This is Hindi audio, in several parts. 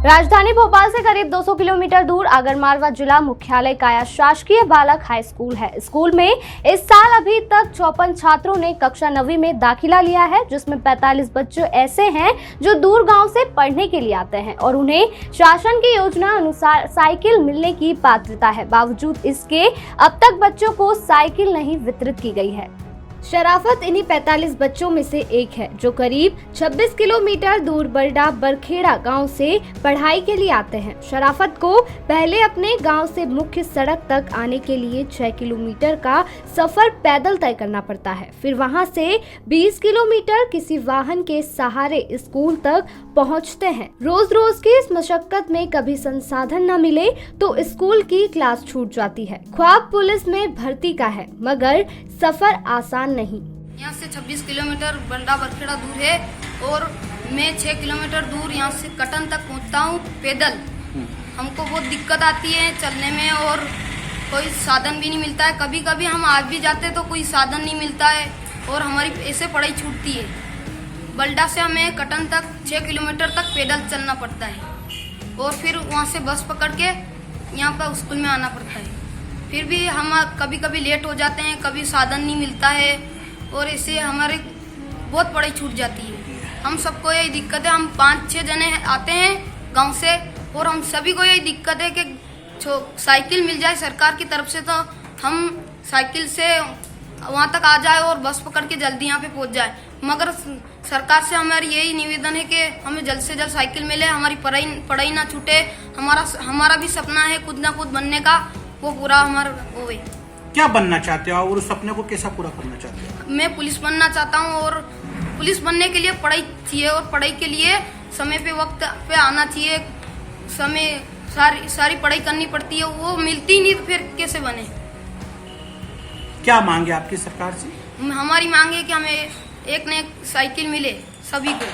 राजधानी भोपाल से करीब 200 किलोमीटर दूर आगरमालवा जिला मुख्यालय काया शासकीय बालक हाई स्कूल है। स्कूल में इस साल अभी तक 54 छात्रों ने कक्षा 9वीं में दाखिला लिया है, जिसमें 45 बच्चे ऐसे हैं जो दूर गांव से पढ़ने के लिए आते हैं और उन्हें शासन की योजना अनुसार साइकिल मिलने की पात्रता है। बावजूद इसके अब तक बच्चों को साइकिल नहीं वितरित की गई है। शराफत इन्हीं 45 बच्चों में से एक है जो करीब 26 किलोमीटर दूर बरडा बरखेड़ा गांव से पढ़ाई के लिए आते हैं। शराफत को पहले अपने गांव से मुख्य सड़क तक आने के लिए 6 किलोमीटर का सफर पैदल तय करना पड़ता है। फिर वहां से 20 किलोमीटर किसी वाहन के सहारे स्कूल तक पहुंचते हैं। रोज रोज की इस मशक्कत में कभी संसाधन न मिले तो स्कूल की क्लास छूट जाती है। ख्वाब पुलिस में भर्ती का है, मगर सफर आसान नहीं। यहाँ से 26 किलोमीटर बंडा बरखेड़ा दूर है और मैं 6 किलोमीटर दूर यहाँ से कटन तक पहुँचता हूँ पैदल। हमको बहुत दिक्कत आती है चलने में और कोई साधन भी नहीं मिलता है। कभी कभी हम आ भी जाते तो कोई साधन नहीं मिलता है और हमारी ऐसे पढ़ाई छूटती है। बल्डा से हमें कटन तक 6 किलोमीटर तक पैदल चलना पड़ता है और फिर वहाँ से बस पकड़ के यहाँ पर स्कूल में आना पड़ता है। फिर भी हम कभी कभी लेट हो जाते हैं, कभी साधन नहीं मिलता है और इससे हमारे बहुत पढ़ाई छूट जाती है। हम सबको यही दिक्कत है। हम 5-6 जने आते हैं गांव से और हम सभी को यही दिक्कत है कि साइकिल मिल जाए सरकार की तरफ से तो हम साइकिल से वहां तक आ जाए और बस पकड़ के जल्दी यहाँ पे पहुंच जाए। मगर सरकार से हमारी यही निवेदन है कि हमें जल्द से जल्द साइकिल मिले, हमारी पढ़ाई ना छूटे। हमारा भी सपना है खुद ना खुद बनने का, वो पूरा हमारा होवे। क्या बनना चाहते हो और उस सपने को कैसा पूरा करना चाहते हो? मैं पुलिस बनना चाहता हूँ और पुलिस बनने के लिए पढ़ाई चाहिए और पढ़ाई के लिए समय पे वक्त पे आना चाहिए। समय सारी पढ़ाई करनी पड़ती है, वो मिलती नहीं तो फिर कैसे बने। क्या मांगे आपकी सरकार से? हमारी मांग है कि हमें एक न एक साइकिल मिले सभी को।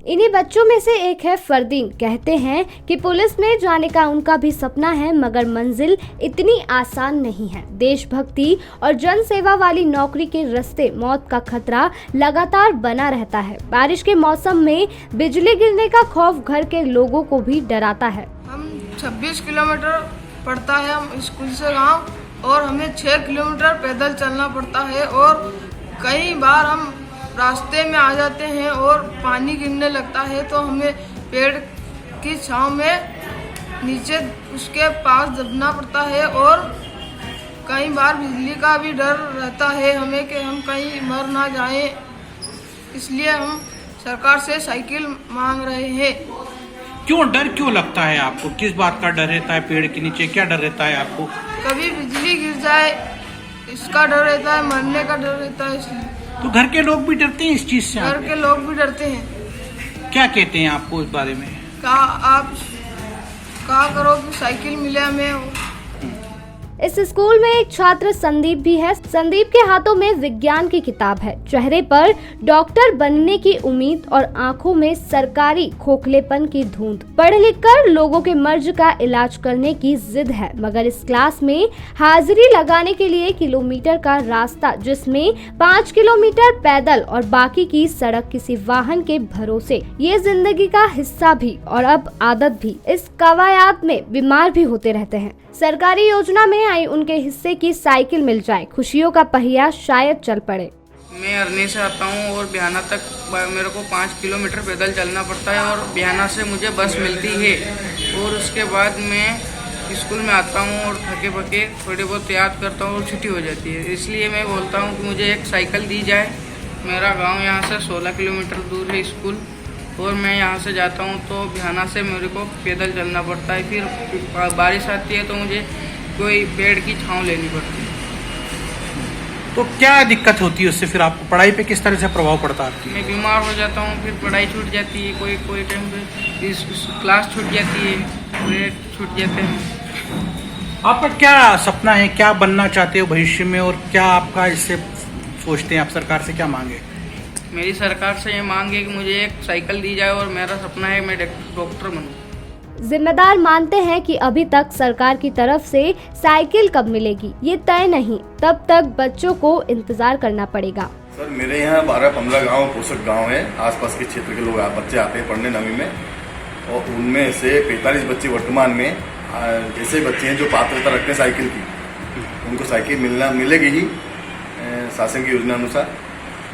इन्हीं बच्चों में से एक है फरदीन। कहते हैं कि पुलिस में जाने का उनका भी सपना है, मगर मंजिल इतनी आसान नहीं है। देशभक्ति और जन सेवा वाली नौकरी के रास्ते मौत का खतरा लगातार बना रहता है। बारिश के मौसम में बिजली गिरने का खौफ घर के लोगों को भी डराता है। हम 26 किलोमीटर पड़ता है हम स्कूल से गाँव और हमें 6 किलोमीटर पैदल चलना पड़ता है और कई बार हम रास्ते में आ जाते हैं और पानी गिरने लगता है तो हमें पेड़ की छांव में नीचे उसके पास दबना पड़ता है और कई बार बिजली का भी डर रहता है हमें कि हम कहीं मर ना जाएं। इसलिए हम सरकार से साइकिल मांग रहे हैं। क्यों डर क्यों लगता है आपको? किस बात का डर रहता है? पेड़ के नीचे क्या डर रहता है आपको? कभी बिजली गिर जाए इसका डर रहता है, मरने का डर रहता है। इसलिए तो घर के लोग भी डरते हैं इस चीज से? घर के लोग भी डरते हैं। क्या कहते हैं आपको इस बारे में? आप कहा करो कि साइकिल मिले हमें। इस स्कूल में एक छात्र संदीप भी है। संदीप के हाथों में विज्ञान की किताब है, चेहरे पर डॉक्टर बनने की उम्मीद और आंखों में सरकारी खोखलेपन की धुंध। पढ़ लिख कर लोगों के मर्ज का इलाज करने की जिद है, मगर इस क्लास में हाजिरी लगाने के लिए किलोमीटर का रास्ता, जिसमें 5 किलोमीटर पैदल और बाकी की सड़क किसी वाहन के भरोसे, ये जिंदगी का हिस्सा भी और अब आदत भी। इस कवायद में बीमार भी होते रहते हैं। सरकारी योजना में आई उनके हिस्से की साइकिल मिल जाए, खुशियों का पहिया शायद चल पड़े। मैं अरनी से आता हूँ और बिहाना तक मेरे को 5 किलोमीटर पैदल चलना पड़ता है और बिहाना से मुझे बस मिलती है और उसके बाद मैं स्कूल में आता हूँ और थके पके थोड़े बहुत याद करता हूँ और छुट्टी हो जाती है। इसलिए मैं बोलता हूँ कि मुझे एक साइकिल दी जाए। मेरा गाँव यहाँ से 16 किलोमीटर दूर है स्कूल और मैं यहाँ से जाता हूँ तो बिहाना से मेरे को पैदल चलना पड़ता है। फिर बारिश आती है तो मुझे कोई पेड़ की छांव लेनी पड़ती है। तो क्या दिक्कत होती है उससे? फिर आपको पढ़ाई पे किस तरह से प्रभाव पड़ता है आपकी? मैं बीमार हो जाता हूँ, फिर पढ़ाई छूट जाती है, कोई टाइम पे क्लास छूट जाती है, पीरियड छूट जाते हैं। आपका क्या सपना है? क्या बनना चाहते हो भविष्य में और क्या आपका इससे सोचते हैं? आप सरकार से क्या मांगे? मेरी सरकार से ये मांग है कि मुझे एक साइकिल दी जाए और मेरा सपना है मैं डॉक्टर बनूं। जिम्मेदार मानते हैं कि अभी तक सरकार की तरफ से साइकिल कब मिलेगी ये तय नहीं, तब तक बच्चों को इंतजार करना पड़ेगा। सर मेरे यहाँ 12-15 गांव पोषक गांव है। आसपास के क्षेत्र के लोग बच्चे आते हैं पढ़ने 9वीं में और उनमें से 45 बच्चे वर्तमान में ऐसे बच्चे हैं जो पात्रता रखते हैं साइकिल की, उनको साइकिल मिलेगी ही शासन की योजना अनुसार,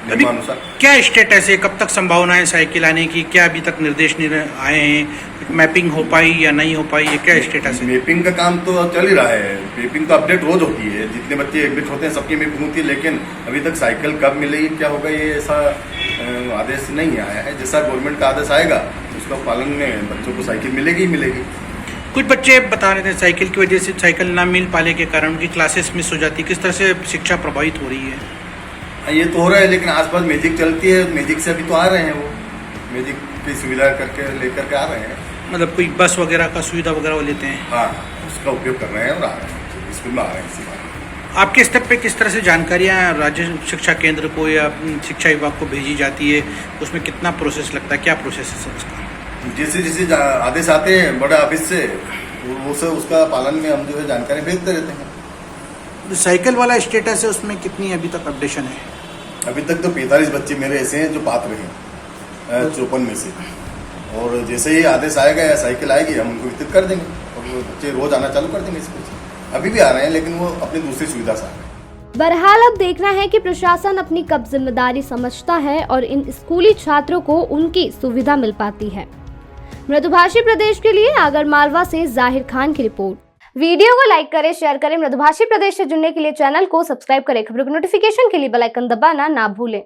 नियमानुसार। क्या स्टेटस है, कब तक संभावना है साइकिल आने की? क्या अभी तक निर्देश आए हैं? मैपिंग हो पाई या नहीं हो पाई, ये क्या स्टेटस है? मैपिंग का काम तो चल ही रहा है, मैपिंग तो अपडेट रोज होती है, जितने बच्चे एडमिट होते हैं सबकी मैपिंग होती है, लेकिन अभी तक साइकिल कब मिलेगी क्या होगा ये ऐसा आदेश नहीं आया है। जैसा गवर्नमेंट का आदेश आएगा उसका पालन में बच्चों को साइकिल मिलेगी ही मिलेगी। कुछ बच्चे बता रहे थे साइकिल की वजह से, साइकिल ना मिल पाने के कारण उनकी क्लासेस मिस हो जाती, किस तरह से शिक्षा प्रभावित हो रही है? ये तो हो रहा है, लेकिन आसपास मैजिक चलती है, मैजिक से अभी तो आ रहे हैं, वो मैजिक की सुविधा करके लेकर के आ रहे हैं। मतलब कोई बस वगैरह का सुविधा वगैरह वो लेते हैं? हाँ, उसका उपयोग कर रहे हैं और आ रहे हैं, स्कूल में आ रहे हैं इसी बार। आपके स्तर पे किस तरह से जानकारियाँ राज्य शिक्षा केंद्र को या शिक्षा विभाग को भेजी जाती है, उसमें कितना प्रोसेस लगता है, क्या प्रोसेस है सर उसका? जैसे आदेश आते हैं बड़े ऑफिस से, उसका पालन में हम जो है जानकारी भेजते रहते हैं। तो साइकिल वाला स्टेटस है उसमें कितनी अभी तक अपडेशन है? अभी तक तो 45 बच्चे मेरे ऐसे हैं जो पात्र हैं 54 में से, और जैसे ही आदेश आएगा या साइकिल आएगी हम उनको वितरित कर देंगे और वो बच्चे रोज आना चालू कर देंगे स्कूल से। अभी भी आ रहे हैं लेकिन वो अपनी दूसरी सुविधा से आ रहे हैं। बहरहाल अब देखना है कि प्रशासन अपनी कब जिम्मेदारी समझता है और इन स्कूली छात्रों को उनकी सुविधा मिल पाती है। मृदुभाषी प्रदेश के लिए आगरमालवा से जाहिर खान की रिपोर्ट। वीडियो को लाइक करें, शेयर करें। मृदुभाषी प्रदेश से जुड़ने के लिए चैनल को सब्सक्राइब करें। खबरों की नोटिफिकेशन के लिए बेल आइकन दबाना ना भूलें।